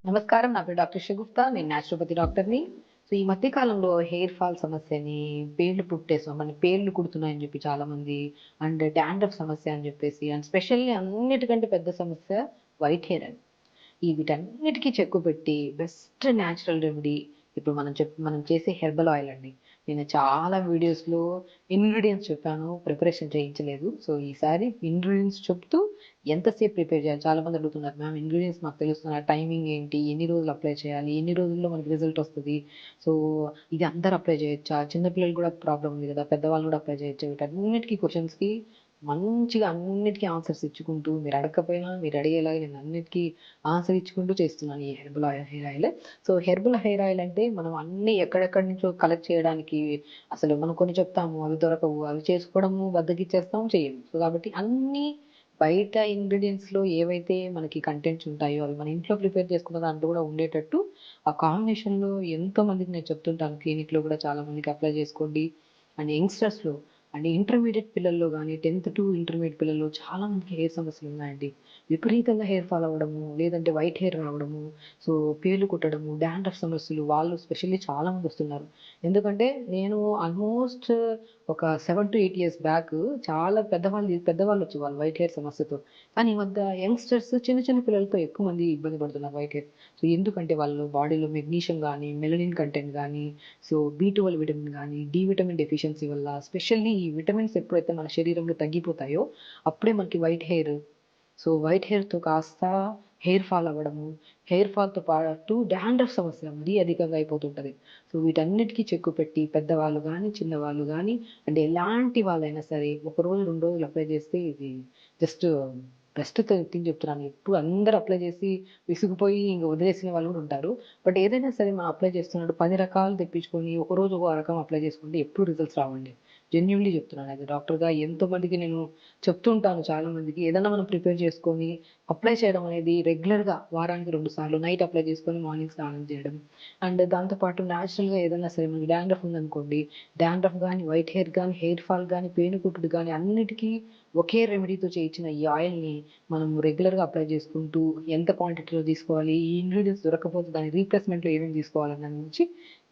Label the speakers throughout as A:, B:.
A: నమస్కారం. నా పేరు డాక్టర్ షగుప్తా. నేను న్యాచురోపతి డాక్టర్‌ని. సో, ఈ మధ్య కాలంలో హెయిర్ ఫాల్ సమస్యని, పేర్లు పుట్టేసాం మన పేర్లు పుడుతున్నాయని చెప్పి చాలామంది అండ్ డాండ్రఫ్ సమస్య అని చెప్పేసి అండ్ స్పెషల్లీ అన్నిటికంటే పెద్ద సమస్య వైట్ హెయిర్ అని. ఈ వీటన్నిటికి చెక్కు పెట్టి బెస్ట్ న్యాచురల్ రెమెడీ ఇప్పుడు మనం చేసే హెర్బల్ ఆయిల్ అండి. నేను చాలా వీడియోస్‌లో ఇంగ్రీడియెంట్స్ చెప్పాను. ప్రిపరేషన్ చేయించలేదు. సో, ఈసారి ఇంగ్రీడియెంట్స్ చెప్తూ ఎంతసేపు ప్రిపేర్ చేయాలి? చాలామంది అడుగుతున్నారు. మ్యామ్ ఇంగ్రీడియెంట్స్ మాకు తెలుస్తున్నా టైమింగ్ ఏంటి? ఎన్ని రోజులు అప్లై చేయాలి? ఎన్ని రోజుల్లో మనకి రిజల్ట్ వస్తది? సో, ఇది అందరూ అప్లై చేయొచ్చా? చిన్న పిల్లలు కూడా ప్రాబ్లమ్ ఉంది కదా! పెద్దవాళ్ళు కూడా అప్లై చేయొచ్చా? వీటన్నిటికి క్వెషన్స్‌కి మంచిగా అన్నిటికి ఆన్సర్స్ ఇచ్చుకుంటూ మీరు అడగకపోయినా మీరు అడిగేలాగా నేను అన్నిటికి ఆన్సర్ ఇచ్చుకుంటూ చేస్తున్నాను ఈ hair oil. So, herbal hair oil అంటే మనం అన్నీ ఎక్కడెక్కడి నుంచో కలెక్ట్ చేయడానికి అసలు మనం కొన్ని చెప్తాము. అవి దొరకవు. అవి చేసుకోవడము బద్ధకిచ్చేస్తాం, చెయ్యము. సో, కాబట్టి అన్నీ బయట ఇంగ్రీడియెంట్స్‌లో ఏవైతే మనకి కంటెంట్స్ ఉంటాయో అవి మన ఇంట్లో ప్రిపేర్ చేసుకున్న దాంట్లో కూడా ఉండేటట్టు ఆ కాంబినేషన్‌లో ఎంతో మందికి నేను చెప్తుంటాను. క్లినిక్‌లో కూడా చాలా మందికి అప్లై చేసుకోండి. అండ్ యంగ్‌స్టర్స్‌లో అండ్ ఇంటర్మీడియేట్ పిల్లల్లో గాని 10థ్ టు ఇంటర్మీడియేట్ పిల్లల్లో చాలా మందికి హెయిర్ సమస్యలున్నాయండి. విపరీతంగా హెయిర్ ఫాల్ అవ్వడము, లేదంటే వైట్ హెయిర్ రావడము, సో, పేలు కుట్టడము, డాండ్రఫ్ సమస్యలు వాళ్ళు స్పెషల్లీ చాలా మందొస్తున్నారు. ఎందుకంటే నేను ఆల్మోస్ట్ ఒక 7-8 ఇయర్స్ బ్యాక్ చాలా పెద్దవాళ్ళొచ్చేవాళ్ళు వైట్ హెయిర్ సమస్యతో. కానీ ఈ మధ్య యంగ్‌స్టర్స్ చిన్న చిన్న పిల్లలతో ఎక్కువ మంది ఇబ్బంది పడుతున్నారు వైట్ హెయిర్. సో, ఎందుకంటే వాళ్ళు బాడీలో మెగ్నీషియం గాని, మెలనిన్ కంటెంట్ గాని, సో, బి12 విటమిన్ గాని, డి విటమిన్ డెఫిషియన్సీ వల్ల స్పెషల్లీ ఈ విటమిన్స్ ఎప్పుడైతే మన శరీరంలో తగ్గిపోతాయో అప్పుడే మనకి వైట్ హెయిర్‌తో కాస్త హెయిర్ ఫాల్ అవ్వడము, హెయిర్ ఫాల్‌తో పాటు డాండ్రఫ్ సమస్య మరీ అధికంగా అయిపోతుంటది. సో, వీటన్నిటికి చెక్కు పెట్టి పెద్దవాళ్ళు గానీ, చిన్నవాళ్ళు గానీ అంటే ఎలాంటి వాళ్ళైనా సరే ఒక రోజు, 2 రోజులు అప్లై చేస్తే ఇది జస్ట్ బెస్ట్ థింగ్ చెప్తున్నాను. ఎప్పుడు అందరూ అప్లై చేసి విసిగిపోయి ఇంక వదిలేసిన వాళ్ళు కూడా ఉంటారు. బట్ ఏదైనా సరే మనం అప్లై చేస్తున్నప్పుడు 10 రకాలు తెప్పించుకొని ఒకరోజు ఒక రకం అప్లై చేసుకుంటే ఎప్పుడు రిజల్ట్స్ రావండి. జెన్యూన్‌లీ చెప్తున్నాను. యాస్ ఎ డాక్టర్‌గా ఎంతో మందికి నేను చెప్తుంటాను చాలా మందికి. ఏదన్నా మనం ప్రిపేర్ చేసుకొని అప్లై చేయడం అనేది రెగ్యులర్‌గా వారానికి 2 సార్లు నైట్ అప్లై చేసుకొని మార్నింగ్ స్నానం చేయడం. అండ్ దాంతో పాటు నేచురల్‌గా ఏదన్నా సరే మనకి డాండ్రఫ్ ఉందనుకోండి. డాండ్రఫ్ గానీ, వైట్ హెయిర్ గానీ, హెయిర్ ఫాల్ గానీ, పేనుకుట్టుడు గానీ అన్నిటికి ఒకే రెమెడీతో చేయించిన ఈ ఆయిల్‌ని మనం రెగ్యులర్‌గా అప్లై చేసుకుంటూ ఎంత క్వాంటిటీలో తీసుకోవాలి, ఈ ఇంగ్రీడియెంట్స్ దొరకకపోతే దాని రీప్లేస్‌మెంట్‌లో ఏమేమి తీసుకోవాలన్న దాని గురించి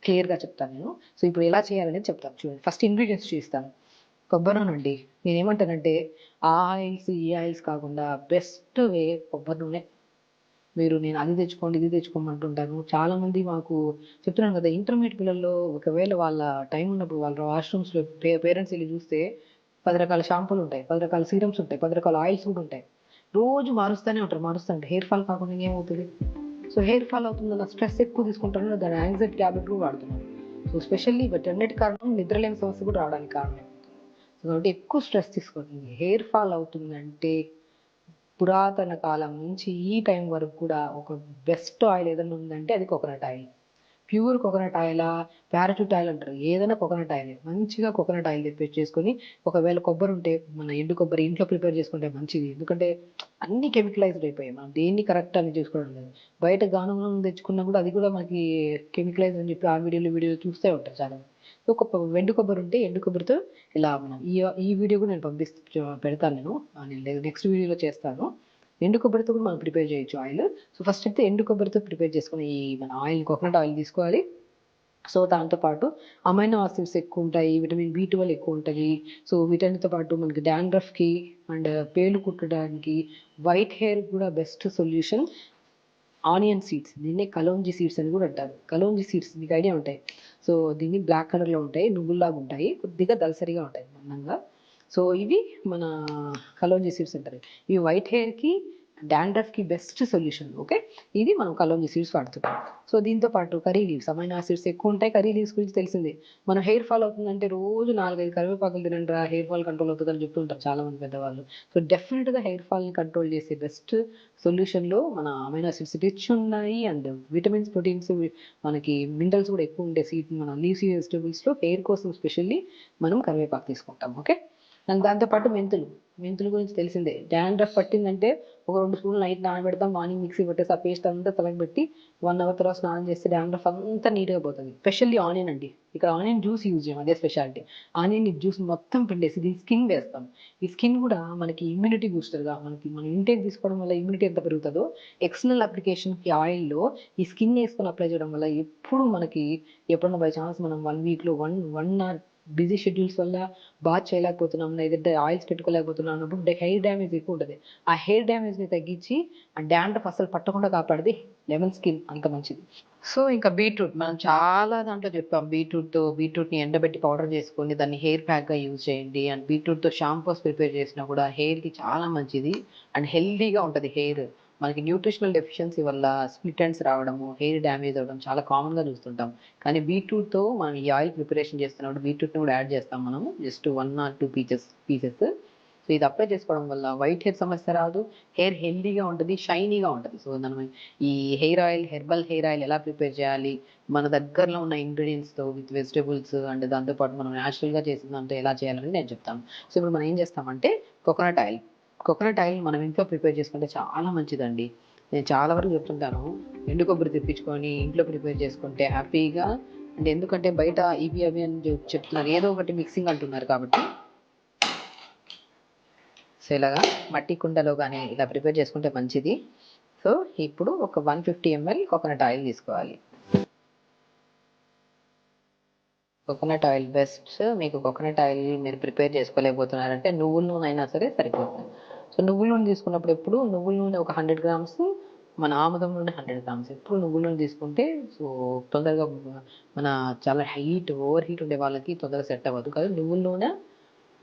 A: క్లియర్‌గా చెప్తాను నేను. సో, ఇప్పుడు ఎలా చేయాలనేది చెప్తాను చూడండి. ఫస్ట్ ఇంగ్రీడియెంట్స్ చూపిస్తాను. కొబ్బరి నూనండి. నేనేమంటానంటే ఆ ఆయిల్స్, ఈ ఆయిల్స్ కాకుండా బెస్ట్ వే కొబ్బరి నూనె. నేను అది తెచ్చుకోండి, ఇది తెచ్చుకోమంటుంటాను. చాలామంది మాకు చెప్తున్నాను కదా! ఇంటర్మీడియేట్ పిల్లల్లో ఒకవేళ వాళ్ళ టైం ఉన్నప్పుడు వాళ్ళ వాష్‌రూమ్స్‌లో పేరెంట్స్ ఎళ్లి చూస్తే 10 రకాల షాంపూలుంటాయి, 10 రకాల సీరమ్స్ ఉంటాయి, 10 రకాల ఆయిల్స్ కూడా ఉంటాయి. రోజు మారుస్తూనే ఉంటారు. మారుస్తుంటే హెయిర్ ఫాల్ కాకుండా ఇంకేమవుతది? సో, హెయిర్ ఫాల్ అవుతుందన్న స్ట్రెస్ ఎక్కువ తీసుకుంటున్నారు. దాని యాంక్సైటీ టాబ్లెట్ కూడా వాడుతున్నారు. సో, స్పెషల్లీ వీటన్నిటి కారణం నిద్రలేమి సమస్య కూడా రావడానికి కారణం. సో, కాబట్టి ఎక్కువ స్ట్రెస్ తీసుకోకండి. హెయిర్ ఫాల్ అవుతుందంటే పురాతన కాలం నుంచి ఈ టైం వరకు కూడా ఒక బెస్ట్ ఆయిల్ ఏదైనా ఉందంటే అది కోకోనట్ ఆయిల్. ప్యూర్ కోకోనట్ ఆయిలా, పారాచూట్ ఆయిల్ అంటారు. ఏదైనా కోకోనట్ ఆయిలే. మంచిగా కోకోనట్ ఆయిల్ తెప్పించేసుకొని ఒకవేళ కొబ్బరుంటే మన ఎండు కొబ్బరి ఇంట్లో ప్రిపేర్ చేసుకుంటే మంచిది. ఎందుకంటే అన్నీ కెమికలైజ్డ్ అయిపోయాయి. మనం దేన్ని కరెక్ట్ అని చేసుకోవడం లేదు. బయట గానుగ నూనె తెచ్చుకున్నా కూడా అది కూడా మనకి కెమికలైజ్డ్ అని చెప్పి ఆ వీడియోలు చూస్తే ఉంటారు చాలామంది. సో, ఎండు కొబ్బరి ఉంటే ఎండు కొబ్బరితో ఇలా మనం ఈ వీడియో కూడా నేను పెడతాను నేను. నేను నెక్స్ట్ వీడియోలో చేస్తాను. ఎండు కొబ్బరితో కూడా మనం ప్రిపేర్ చేయొచ్చు ఆయిల్. సో, ఫస్ట్ అయితే ఎండు కొబ్బరితో ప్రిపేర్ చేసుకుని ఈ మన ఆయిల్ కోకోనట్ ఆయిల్ తీసుకోవాలి. సో, దాంతో పాటు అమైనో యాసిడ్స్ ఎక్కువుంటాయి. విటమిన్ బి12 ఎక్కువుంటది. సో, వీటన్నిటితో పాటు మనకి డాండ్రఫ్‌కి అండ్ పేలు కుట్టడానికి, వైట్ హెయిర్‌కి కూడా బెస్ట్ సొల్యూషన్ ఆనియన్ సీడ్స్. దీన్నే కలోంజీ సీడ్స్ అని కూడా అంటారు. కలోంజీ సీడ్స్ మీకు ఐడియా ఉంటాయి. సో, దీన్ని బ్లాక్ కలర్‌లో ఉంటాయి. నువ్వుల్లాగా ఉంటాయి. కొద్దిగా దళసరిగా ఉంటాయి మందంగా. సో, ఇవి మన కలోంజీ సీడ్స్ అంటారు. ఇవి వైట్ హెయిర్‌కి, డాండ్రఫ్‌కి బెస్ట్ సొల్యూషన్. ఓకే. ఇది మనం కలోంజీ సీడ్స్ వాడుతున్నాం. సో, దీంతో పాటు కర్రీ లీవ్స్ అమైనో యాసిడ్స్ ఎక్కువుంటాయి. కర్రీ లీవ్స్ గురించి తెలిసిందే. మనం హెయిర్ ఫాల్ అవుతుందంటే రోజు 4, 5 కరివేపాకులు తినండిరా హెయిర్ ఫాల్ కంట్రోల్ అవుతదని చెప్తుంటారు చాలామంది పెద్దవాళ్ళు. సో, డెఫినిట్‌గా హెయిర్ ఫాల్‌ని కంట్రోల్ చేసే బెస్ట్ సొల్యూషన్‌లో మన అమైనో యాసిడ్స్ రిచ్ ఉన్నాయి. అండ్ విటమిన్స్, ప్రోటీన్స్ మనకి మినరల్స్ కూడా ఎక్కువ ఉండే మన లీఫీ వెజిటబుల్స్‌లో హెయిర్ కోసం స్పెషల్లీ మనం కరివేపాకు తీసుకుంటాం. ఓకే. అండ్ దాంతో పాటు మెంతులు. మెంతుల గురించి తెలిసిందే. డాండ్రఫ్ పట్టిందంటే ఒక 2 స్పూన్లు నైట్ నానబెడతాం. మార్నింగ్ మిక్సీ పట్టేసి ఆ పేస్ట్ అంతా తలకి పెట్టి 1 అవర్ తర్వాత స్నానం చేస్తే డాండ్రఫ్ అంతా నీట్‌గా పోతది. స్పెషల్లీ ఆనియన్ అండి. ఇక్కడ ఆనియన్ జ్యూస్ యూజ్ చేయం. అదే స్పెషాలిటీ. ఆనియన్ జ్యూస్ మొత్తం పిండేసి దీని స్కిన్ వేస్తాం. ఈ స్కిన్ కూడా మనకి ఇమ్యూనిటీ బూస్టర్‌గా మనం ఇంటేక్ తీసుకోవడం వల్ల ఇమ్యూనిటీ ఎంత పెరుగుతదో ఎక్స్టర్నల్ అప్లికేషన్‌కి ఆయిల్‌లో ఈ స్కిన్ ఏసుకొని అప్లై చేయడం వల్ల ఎప్పుడు మనకి ఎప్పుడన్నా బై చాన్స్ మనం 1 వీక్‌లో 1 ఆర్ బిజీ షెడ్యూల్స్ వల్ల బాత్ చేయలేకపోతున్నాం. లేదంటే ఆయిల్స్ పెట్టుకోలేకపోతున్నాం అన్నప్పుడు హెయిర్ డ్యామేజ్ ఎక్కువ ఉంటది. ఆ హెయిర్ డ్యామేజ్‌ని తగ్గించి ఆ డాండ్రఫ్ అస్సలు పట్టకుండా కాపాడేది లెమన్ స్కిన్ అంత మంచిది. సో, ఇంకా బీట్రూట్ మనం చాలా దాంట్లో చెప్పాం. బీట్రూట్‌ని ఎండబెట్టి పౌడర్ చేసుకొని దాన్ని హెయిర్ ప్యాక్‌గా యూజ్ చేయండి. అండ్ బీట్రూట్‌తో షాంపూస్ ప్రిపేర్ చేసినా కూడా హెయిర్‌కి చాలా మంచిది. అండ్ హెల్తీగా ఉంటది హెయిర్. మనకి న్యూట్రిషనల్ డెఫిషియన్సీ వల్ల స్ప్లిట్ ఎండ్స్ రావడము, హెయిర్ డ్యామేజ్ అవ్వడం చాలా కామన్‌గా చూస్తుంటాం. కానీ బీట్రూట్‌తో మనం ఈ ఆయిల్ ప్రిపరేషన్ చేస్తున్నప్పుడు బీట్రూట్‌ని కూడా యాడ్ చేస్తాం మనము. Just 1 or 2 pieces. సో, ఇది అప్లై చేసుకోవడం వల్ల వైట్ హెయిర్ సమస్య రాదు. హెయిర్ హెల్తీగా ఉంటది. షైనీగా ఉంటది. సో, మనం ఈ హెర్బల్ హెయిర్ ఆయిల్ ఎలా ప్రిపేర్ చేయాలి? మన దగ్గరలో ఉన్న ఇంగ్రీడియెంట్స్‌తో విత్ వెజిటబుల్స్ అండ్ దాంతో పాటు మనం నేచురల్‌గా చేసిన దాంతో ఎలా చేయాలని నేను చెప్తాను. సో, ఇప్పుడు మనం ఏం చేస్తామంటే కోకోనట్ ఆయిల్. కోకోనట్ ఆయిల్ మనం ఇంట్లో ప్రిపేర్ చేసుకుంటే చాలా మంచిదండి. నేను చాలా వరకు చెప్తుంటాను. ఎండు కొబ్బరి తెప్పించుకొని ఇంట్లో ప్రిపేర్ చేసుకుంటే హ్యాపీగా అంటే ఎందుకంటే బయట ఇవి అవి అని చెప్తున్నారు. ఏదో ఒకటి మిక్సింగ్ అంటున్నారు కాబట్టి సో, ఇలాగా మట్టి కుండలో గానీ ఇలా ప్రిపేర్ చేసుకుంటే మంచిది. సో, ఇప్పుడు ఒక 150 ఎంఎల్ కోకోనట్ ఆయిల్ తీసుకోవాలి. Coconut oil best. మీకు కోకోనట్ ఆయిల్ మీరు ప్రిపేర్ చేసుకోలేకపోతున్నారంటే నువ్వుల నూనె అయినా సరే సరిపోతుంది. సో, నువ్వుల నూనె తీసుకున్నప్పుడు ఎప్పుడు నువ్వుల నూనె ఒక 100 గ్రామ్స్, మన ఆముదం నూనె 100 గ్రామ్స్. ఎప్పుడు నువ్వుల నూనె తీసుకుంటే సో, తొందరగా మన చాలా ఓవర్ హీట్ ఉండే వాళ్ళకి తొందరగా సెట్ అవ్వదు. కానీ నువ్వుల నూనె,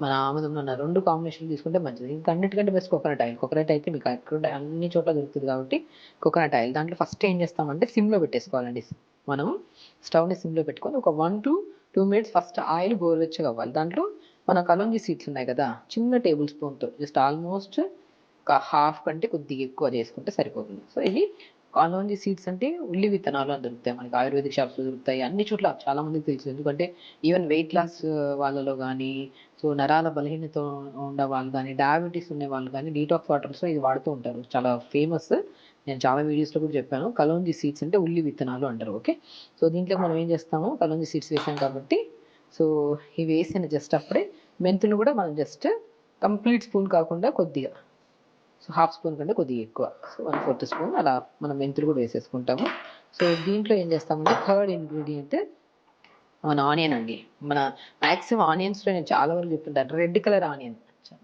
A: మన ఆముదం నూనె 2 కాంబినేషన్ తీసుకుంటే మంచిది. ఇంకా అన్నిటికంటే బెస్ట్ కోకోనట్ ఆయిల్. కోకోనట్ అయితే మీకు ఎక్కడ అన్ని చోట్ల దొరుకుతది కాబట్టి కోకోనట్ ఆయిల్. దాంట్లో ఫస్ట్ ఏం చేస్తామంటే సిమ్‌లో పెట్టేసుకోవాలండి. మనం స్టవ్‌ని సిమ్‌లో పెట్టుకొని ఒక 1-2 మినిట్స్ ఫస్ట్ ఆయిల్ గోరువెచ్చగా అవ్వాలి. దాంట్లో మన కలోంజీ సీడ్స్ ఉన్నాయి కదా! చిన్న టేబుల్ స్పూన్‌తో జస్ట్ ఆల్మోస్ట్ ఒక హాఫ్ కంటే కొద్దిగా ఎక్కువ చేసుకుంటే సరిపోతుంది. సో, ఇవి కలోంజీ సీడ్స్ అంటే ఉల్లి విత్తనాలు అని దొరుకుతాయి. మనకి ఆయుర్వేదిక్ షాప్స్‌లో దొరుకుతాయి. అన్ని చోట్ల చాలా మందికి తెలుసు. ఎందుకంటే ఈవెన్ వెయిట్ లాస్ వాళ్ళలో గానీ, సో, నరాల బలహీనత ఉన్న వాళ్ళు గానీ, డయాబెటిస్ ఉన్నవాళ్ళు గానీ డీటాక్స్ వాటర్స్‌లో ఇది వాడుతూ ఉంటారు. చాలా ఫేమస్. నేను చాలా వీడియోస్‌లో కూడా చెప్పాను. కలోంజీ సీడ్స్ అంటే ఉల్లి విత్తనాలు అంటారు. ఓకే. సో, దీంట్లో మనం ఏం చేస్తాము కలోంజీ సీడ్స్ వేసాం కాబట్టి సో, ఇవి వేసిన జస్ట్ అప్పుడే మెంతులు కూడా మనం జస్ట్ కంప్లీట్ స్పూన్ కాకుండా కొద్దిగా సో, హాఫ్ స్పూన్ కంటే కొద్దిగా ఎక్కువ. సో, 1/4 స్పూన్ అలా మనం మెంతులు కూడా వేసేసుకుంటాము. సో, దీంట్లో ఏం చేస్తామంటే థర్డ్ ఇంగ్రీడియెంట్ మన ఆనియన్ అండి. మన మాక్సిమం ఆనియన్స్‌లో నేను చాలా వరకు చెప్తుంటాను. Red colour onion.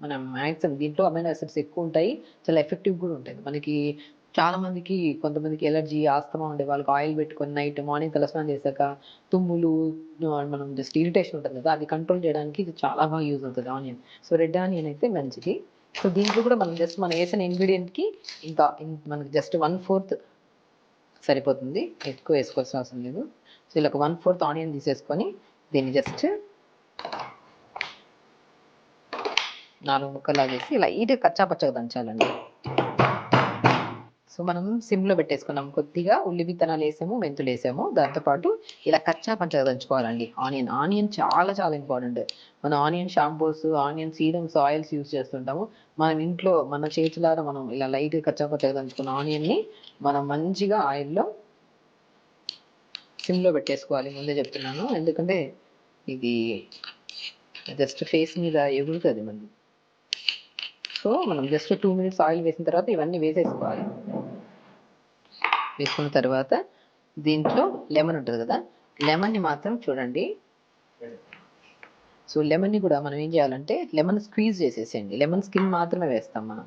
A: మనం మాక్సిమం దీంట్లో అమైనో యాసిడ్స్ ఎక్కువుంటాయి. చాలా ఎఫెక్టివ్ కూడా ఉంటది. మనకి చాలా మందికి కొంతమందికి ఎలర్జీ, ఆస్తమా ఉండే వాళ్ళకి ఆయిల్ పెట్టుకొని నైట్ మార్నింగ్ తలస్నానం చేశాక తుమ్ములు మనం జస్ట్ ఇరిటేషన్ ఉంటది కదా! అది కంట్రోల్ చేయడానికి ఇది చాలా బాగా యూజ్ అవుతది ఆనియన్. సో, రెడ్ ఆనియన్ అయితే మంచిది. సో, దీంట్లో కూడా మనం ఏసిన ఇంగ్రీడియెంట్‌కి మనకి జస్ట్ 1/4 సరిపోతుంది. ఎక్కువ వేసుకోవాల్సిన అవసరం లేదు. సో, ఇలా ఒక 1/4 ఆనియన్ తీసేసుకొని దీన్ని జస్ట్ 4 ముక్కల్లాగా చేసి లైట్‌గా కచ్చా పచ్చాగా దంచాలండి. సో, మనం సిమ్‌లో పెట్టేసుకున్నాం. కొద్దిగా ఉల్లి విత్తనాలేసాము, మెంతులేసాము. దాంతో పాటు ఇలా కచ్చా పచ్చాగా దంచుకోవాలండి ఆనియన్. ఆనియన్ చాలా చాలా ఇంపార్టెంట్. మనం onion shampoos, onion serums, oils use చేస్తుంటాము. మనం ఇంట్లో మన చేతులారా మనం ఇలా లైట్‌గా కచ్చా పచ్చాగా దంచుకున్న ఆనియన్‌ని మనం మంచిగా ఆయిల్‌లో సిమ్‌లో పెట్టేసుకోవాలి. ముందే చెప్తున్నాను. ఎందుకంటే ఇది జస్ట్ ఫేస్ మీద ఎగురుతది మళ్ళీ. సో, మనం జస్ట్ 2 మినిట్స్ ఆయిల్ వేసిన తర్వాత ఇవన్నీ వేసేసుకోవాలి. వేసుకున్న తర్వాత దీంట్లో లెమన్ ఉంటది కదా! లెమన్‌ని మాత్రం చూడండి. సో, లెమన్‌ని కూడా మనం ఏం చేయాలంటే లెమన్ స్క్వీజ్ చేసేసేయండి. లెమన్ స్కిన్ మాత్రమే వేస్తాం మనం.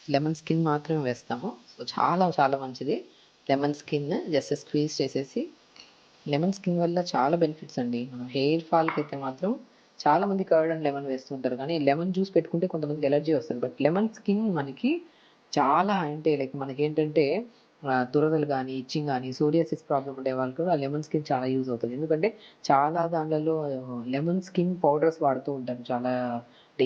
A: లెమన్ స్కిన్ మాత్రమే వేస్తాము. సో, చాలా చాలా మంచిది. లెమన్ స్కిన్ జస్ట్ స్క్వీజ్ చేసేసి లెమన్ స్కిన్ వల్ల చాలా బెనిఫిట్స్ అండి. మనం హెయిర్ ఫాల్‌కైతే మాత్రం చాలా మంది కర్డ్ అండ్ లెమన్ వేస్తుంటారు. కానీ లెమన్ జ్యూస్ పెట్టుకుంటే కొంతమందికి ఎలర్జీ వస్తది. బట్ లెమన్ స్కిన్ మనకి చాలా అంటే లైక్ మనకేంటంటే దురదలు గానీ, ఇచ్చింగ్ గానీ, సోరియాసిస్ ప్రాబ్లమ్ ఉండే వాళ్ళకి కూడా లెమన్ స్కిన్ చాలా యూజ్ అవుతది. ఎందుకంటే చాలా దాంట్లలో లెమన్ స్కిన్ పౌడర్స్ వాడుతూ ఉంటారు. చాలా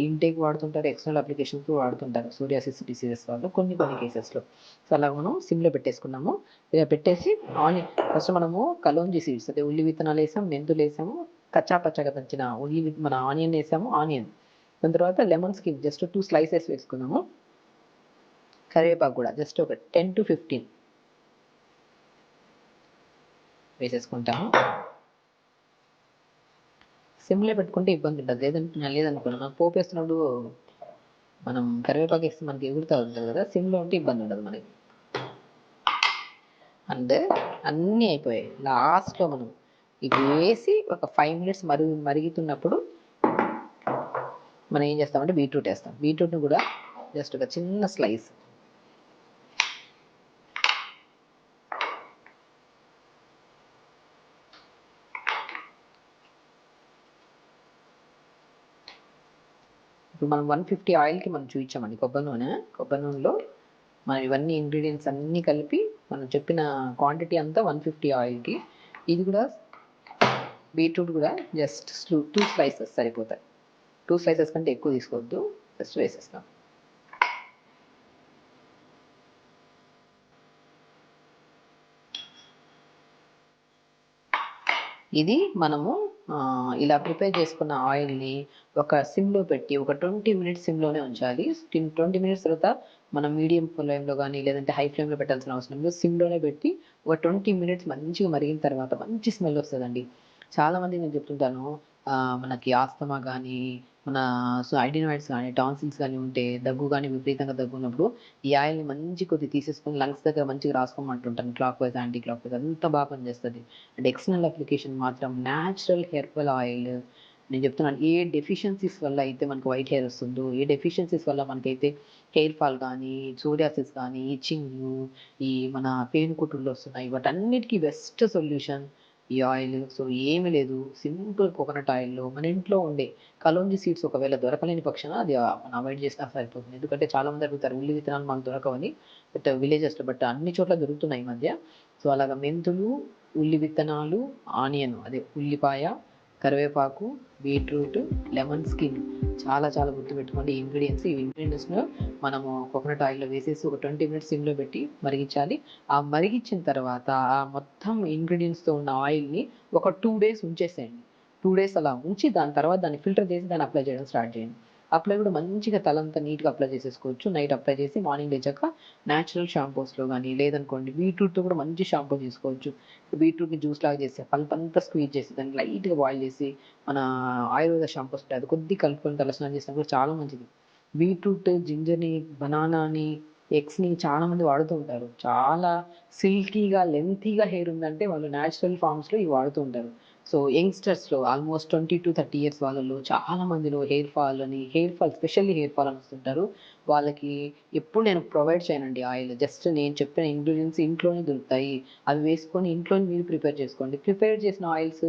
A: ఇంటేక్ వాడుతుంటారు, ఎక్స్టర్నల్ అప్లికేషన్కి వాడుతుంటారు సోరియాసిస్ డిసీజెస్ వాళ్ళు కొన్ని కేసెస్లో. సో అలా మనం సిమ్లో పెట్టేసుకున్నాము. ఇలా పెట్టేసి ఫస్ట్ మనము కలోంజీ సీడ్స్ అంటే ఉల్లి విత్తనాలు వేసాము, మెంతులు వేసాము, కచ్చా పచ్చగా దంచిన మన ఆనియన్ వేసాము, దాని తర్వాత లెమన్ స్కిన్ జస్ట్ 2 స్లైసెస్ వేసుకున్నాము. కరివేపాకు కూడా జస్ట్ ఒక 10 to 15 వేసేసుకుంటాము. సిమ్లో పెట్టుకుంటే ఇబ్బంది ఉంటుంది, లేదనుకోండి మనం పోపు వేస్తున్నప్పుడు మనం కరివేపాకు వేస్తే మనకి ఎగురుతూ ఉంటుంది కదా, సిమ్లో ఉంటే ఇబ్బంది ఉండదు మనకి. అండ్ అన్నీ అయిపోయాయి. లాస్ట్లో మనం ఇవి వేసి ఒక 5 minutes మరుగుతున్నప్పుడు మనం ఏం చేస్తామంటే బీట్రూట్ వేస్తాం. బీట్రూట్ని కూడా జస్ట్ ఒక చిన్న స్లైస్ ఇప్పుడు మనం 150 ఆయిల్కి మనం చూపించామండి కొబ్బరి నూనెలో మనం ఇవన్నీ ఇంగ్రీడియంట్స్ అన్నీ కలిపి మనం చెప్పిన క్వాంటిటీ అంతా 150 ఆయిల్కి. ఇది కూడా బీట్రూట్ కూడా జస్ట్ 2 స్లైసెస్ సరిపోతాయి. 2 స్లైసెస్ కంటే ఎక్కువ తీసుకోవద్దు, జస్ట్ వేసేస్తాం. ఇది మనము ఇలా ప్రిపేర్ చేసుకున్న ఆయిల్ని ఒక సిమ్లో పెట్టి ఒక 20 minutes సిమ్లోనే ఉంచాలి. 20 minutes తర్వాత మనం మీడియం ఫ్లేమ్లో కానీ లేదంటే హై ఫ్లేమ్లో పెట్టాల్సిన అవసరం లేదు. సిమ్లోనే పెట్టి ఒక 20 minutes మంచిగా మరిగిన తర్వాత మంచి స్మెల్ వస్తుందండి. చాలామంది నేను చెప్తుంటాను, మనకి ఆస్తమా కానీ మన ఐడినాయిడ్స్ కానీ టాన్సిల్స్ కానీ ఉంటే, దగ్గు కానీ విపరీతంగా దగ్గు ఉన్నప్పుడు ఈ ఆయిల్ని మంచి కొద్ది తీసేసుకొని లంగ్స్ దగ్గర మంచిగా రాసుకోమంటుంటాను. Clockwise anticlockwise అంతా బాగా పనిచేస్తుంది. అండ్ ఎక్స్టర్నల్ అప్లికేషన్ మాత్రం న్యాచురల్ హెర్బల్ ఆయిల్. నేను చెప్తున్నాను, ఏ డెఫిషియన్సీస్ వల్ల అయితే మనకు వైట్ హెయిర్ వస్తుందో, ఏ డెఫిషియన్సీస్ వల్ల మనకైతే హెయిర్ ఫాల్ కానీ సోరియాసిస్ కానీ ఇచ్చింగ్ ఈ మన పేను కుట్టుళ్ళు వస్తున్నాయి, వాటన్నిటికీ బెస్ట్ సొల్యూషన్ ఈ ఆయిల్. సో ఏమీ లేదు, సింపుల్ కోకోనట్ ఆయిల్లో మన ఇంట్లో ఉండే కలోంజీ సీడ్స్ ఒకవేళ దొరకలేని పక్షాన అది మనం అవాయిడ్ చేసినా సరిపోతుంది. ఎందుకంటే చాలామంది అడుగుతారు ఉల్లి విత్తనాలు మాకు దొరకవని, బట్ విలేజెస్లో బట్ అన్ని చోట్ల దొరుకుతున్నాయి ఈ మధ్య. సో అలాగా మెంతులు, ఉల్లి విత్తనాలు, ఆనియన్ అదే ఉల్లిపాయ, కరివేపాకు, బీట్రూట్, లెమన్ స్కిన్ చాలా చాలా గుర్తుపెట్టుకోండి. ఈ ఇంగ్రీడియంట్స్ను మనము కోకోనట్ ఆయిల్లో వేసేసి ఒక 20 minutes సిమ్లో పెట్టి మరిగించాలి. ఆ మరిగించిన తర్వాత ఆ మొత్తం ఇంగ్రీడియంట్స్తో ఉన్న ఆయిల్ని ఒక 2 days ఉంచేసేయండి. 2 days అలా ఉంచి దాని తర్వాత దాన్ని ఫిల్టర్ చేసి దాన్ని అప్లై చేయడం స్టార్ట్ చేయండి. అప్లై కూడా మంచిగా తలంతా నీట్గా అప్లై చేసేసుకోవచ్చు. నైట్ అప్లై చేసి మార్నింగ్ లేచాక న్యాచురల్ షాంపూస్లో కానీ లేదనుకోండి బీట్రూట్తో కూడా మంచి షాంపూ చేసుకోవచ్చు. బీట్రూట్ని జ్యూస్ లాగా చేసి పల్ప్ అంతా స్క్వీజ్ చేసి దాన్ని లైట్గా బాయిల్ చేసి మన ఆయుర్వేద షాంపూస్ ఉంటాయి, అది కొద్దిగా కలుపుకొని తలస్నానం చేసినా కూడా చాలా మంచిది. బీట్రూట్, జింజర్ని, బనానాని, ఎగ్స్ని చాలామంది వాడుతూ ఉంటారు. చాలా సిల్కీగా లెంతీగా హెయిర్ ఉందంటే వాళ్ళు న్యాచురల్ ఫార్మ్స్లో ఇవి వాడుతూ ఉంటారు. సో యంగ్స్టర్స్లో ఆల్మోస్ట్ 20 to 30 years వాళ్ళలో చాలా మందిలో hair fall specially hair fall అని వస్తుంటారు. వాళ్ళకి ఎప్పుడు నేను ప్రొవైడ్ చేయనండి ఆయిల్. జస్ట్ నేను చెప్పిన ఇంగ్రీడియంట్స్ ఇంట్లోనే దొరుకుతాయి, అవి వేసుకొని ఇంట్లోనే మీరు ప్రిపేర్ చేసుకోండి. ప్రిపేర్ చేసిన ఆయిల్స్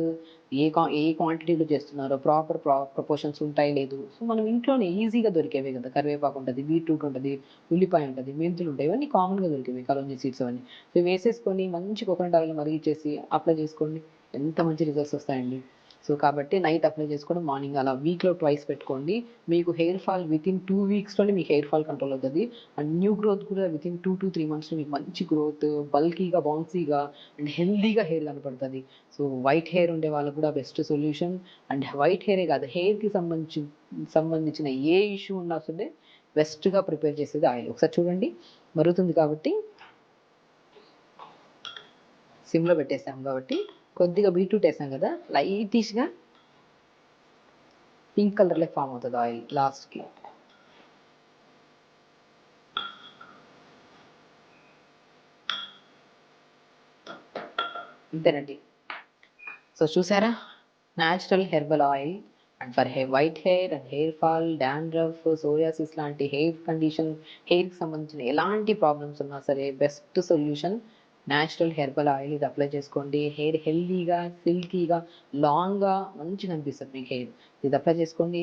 A: ఏ క్వాంటిటీలో చేస్తున్నారో ప్రాపర్ ప్రపోర్షన్స్ ఉంటాయి లేదు, సో మనం ఇంట్లోనే ఈజీగా దొరికేవే కదా. కరివేపాకు ఉంటుంది, బీట్రూట్ ఉంటుంది, ఉల్లిపాయ ఉంటుంది, మెంతులు ఉంటాయి, ఇవన్నీ కామన్గా దొరికేవి కలోంజీ సీడ్స్ అవన్నీ. సో వేసేసుకొని మంచి కోకోనట్ ఆయిల్ మరిగించేసి అప్లై చేసుకోండి, ఎంత మంచి రిజల్ట్స్ వస్తాయండి. సో కాబట్టి నైట్ అప్లై చేసుకోండి, మార్నింగ్ అలా వీక్లో ట్వైస్ పెట్టుకోండి. మీకు హెయిర్ ఫాల్ వితిన్ 2 weeksలోనే మీకు హెయిర్ ఫాల్ కంట్రోల్ అవుతుంది. అండ్ న్యూ గ్రోత్ కూడా వితిన్ 2 to 3 monthsలో మీకు మంచి గ్రోత్, బల్కీగా, బౌన్సీగా అండ్ హెల్దీగా హెయిర్ కనపడుతుంది. సో వైట్ హెయిర్ ఉండే వాళ్ళకు కూడా బెస్ట్ సొల్యూషన్. అండ్ వైట్ హెయిరే కాదు, హెయిర్కి సంబంధించిన ఏ ఇష్యూ ఉన్నా సరే బెస్ట్గా ప్రిపేర్ చేసేది ఆయిల్. ఒకసారి చూడండి, మరుగుతుంది కాబట్టి సిమ్లో పెట్టేసాం కాబట్టి కొద్దిగా బీట్రూట్ వేసాం కదా, లైటిష్గా పింక్ కలర్లో ఫామ్ అవుతుంది ఆయిల్ లాస్ట్కి. అంతేనండి. సో చూసారా, natural herbal oil and for white hair and hair fall, dandruff, psoriasis లాంటి హెయిర్ కండిషన్, హెయిర్కి సంబంధించిన ఎలాంటి ప్రాబ్లమ్స్ ఉన్నా సరే best solution natural herbal oil. ఇది అప్లై చేసుకోండి, హెయిర్ హెల్దీగా, సిల్కీగా, లాంగ్గా మంచిగా అనిపిస్తుంది మీకు హెయిర్. ఇది అప్లై చేసుకోండి.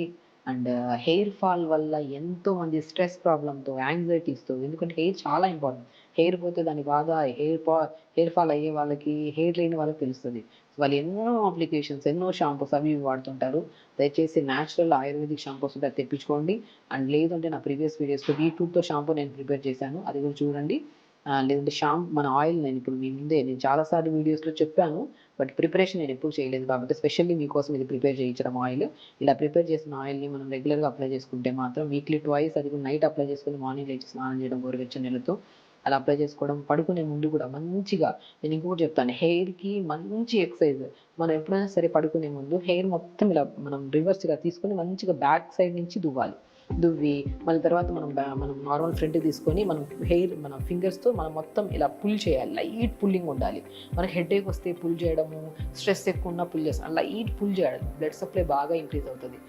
A: అండ్ హెయిర్ ఫాల్ వల్ల ఎంతోమంది స్ట్రెస్ ప్రాబ్లంతో, యాంగ్జైటీస్తో, ఎందుకంటే హెయిర్ చాలా ఇంపార్టెంట్. హెయిర్ పోతే దాని బాధ హెయిర్ ఫాల్ అయ్యే వాళ్ళకి, హెయిర్ లేని వాళ్ళకి తెలుస్తుంది. వాళ్ళు ఎన్నో అప్లికేషన్స్, ఎన్నో షాంపూస్ అవి ఇవి వాడుతుంటారు. దయచేసి న్యాచురల్ ఆయుర్వేదిక్ షాంపూస్ ఉంటే అది తెప్పించుకోండి. అండ్ లేదంటే నా ప్రీవియస్ వీడియోస్లో బీట్రూట్తో షాంపూ నేను ప్రిపేర్ చేశాను, అది కూడా చూడండి. లేదంటే మన ఆయిల్ నేను ఇప్పుడు మీ ముందే నేను చాలాసార్లు వీడియోస్లో చెప్పాను, బట్ ప్రిపరేషన్ నేను ఎప్పుడు చేయలేదు కాబట్టి స్పెషల్లీ మీకోసం ఇది ప్రిపేర్ చేయించడం ఆయిల్. ఇలా ప్రిపేర్ చేసిన ఆయిల్ని మనం రెగ్యులర్గా అప్లై చేసుకుంటే మాత్రం వీక్లీ ట్వైస్, అది కూడా నైట్ అప్లై చేసుకుని మార్నింగ్ లేచి స్నానం చేయడం గోరువెచ్చని నీళ్ళతో అలా అప్లై చేసుకోవడం. పడుకునే ముందు కూడా మంచిగా, నేను ఇంకొకటి చెప్తాను, హెయిర్కి మంచి ఎక్సర్సైజ్. మనం ఎప్పుడైనా సరే పడుకునే ముందు హెయిర్ మొత్తం ఇలా మనం రివర్స్గా తీసుకొని మంచిగా బ్యాక్ సైడ్ నుంచి దువ్వి మళ్ళీ తర్వాత మనం నార్మల్ ఫ్రంట్ తీసుకొని మన ఫింగర్స్తో మనం మొత్తం ఇలా పుల్ చేయాలి. లైట్ పుల్లింగ్ ఉండాలి. మనకి హెడేక్ వస్తే పుల్ చేయడము, స్ట్రెస్ ఎక్కువ ఉన్నా పుల్ చేస్తాం, లైట్ పుల్ చేయడం, బ్లడ్ సప్లై బాగా ఇంక్రీజ్ అవుతుంది.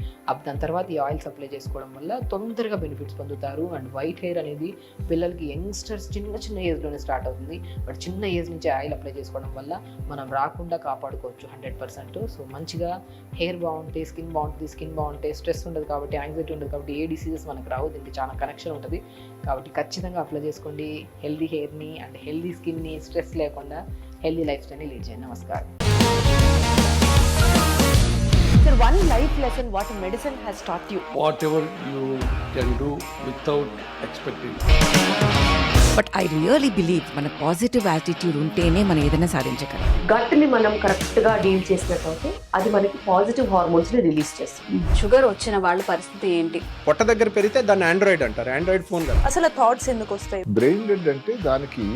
A: దాని తర్వాత ఈ ఆయిల్స్ అప్లై చేసుకోవడం వల్ల తొందరగా బెనిఫిట్స్ పొందుతారు. అండ్ వైట్ హెయిర్ అనేది పిల్లలకి, యంగ్స్టర్స్ చిన్న ఏజ్లోనే స్టార్ట్ అవుతుంది. బట్ చిన్న ఏజ్ నుంచి ఆయిల్ అప్లై చేసుకోవడం వల్ల మనం రాకుండా కాపాడుకోవచ్చు 100%. సో మంచిగా హెయిర్ బాగుంటే స్కిన్ బాగుంటే స్ట్రెస్ ఉండదు కాబట్టి, యాంగ్జైటీ ఉండదు కాబట్టి ఏ డిసీజెస్ మనకు రావు. దీనికి చాలా కనెక్షన్ ఉంటుంది కాబట్టి ఖచ్చితంగా అప్లై చేసుకోండి. హెల్దీ హెయిర్ని అండ్ హెల్దీ స్కిన్ని, స్ట్రెస్ లేకుండా హెల్దీ లైఫ్ స్టైల్ని లీడ్ చేయండి. నమస్కారం.
B: Sir, one life lesson what medicine has taught you.
C: Whatever you can do without expecting.
D: But I really believe మన పాజిటివ్ యాటిట్యూడ్ ఉంటేనే మనం ఏదైనా సాధించగలం.
B: గట్ని మనం కరెక్ట్గా డీల్ చేసినట్లయితే అది మనకి పాజిటివ్ హార్మోన్స్ని రిలీజ్ చేస్తుంది.
E: షుగర్ వచ్చిన వాళ్ళ పరిస్థితి ఏంటి?
F: పొట్ట దగ్గర పెరిగితే దాన్ని ఆండ్రాయిడ్ అంటారు, ఆండ్రాయిడ్ ఫోన్ కదా.
B: అసలు థాట్స్ ఎందుకు వస్తాయి?
G: బ్రెయిన్ డెడ్ అంటే దానికి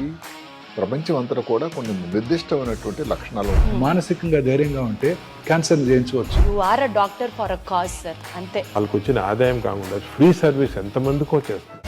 G: ప్రపంచం అంతా కూడా కొన్ని నిర్దిష్టమైనటువంటి లక్షణాలు ఉంటాయి.
H: మానసికంగా ధైర్యంగా ఉంటే క్యాన్సర్ జయించవచ్చు.
B: You are a doctor for a cause sir, అంతే.
I: వాళ్ళకి వచ్చిన ఆదాయం కాకుండా ఫ్రీ సర్వీస్ ఎంతమందికో చేస్తుంది.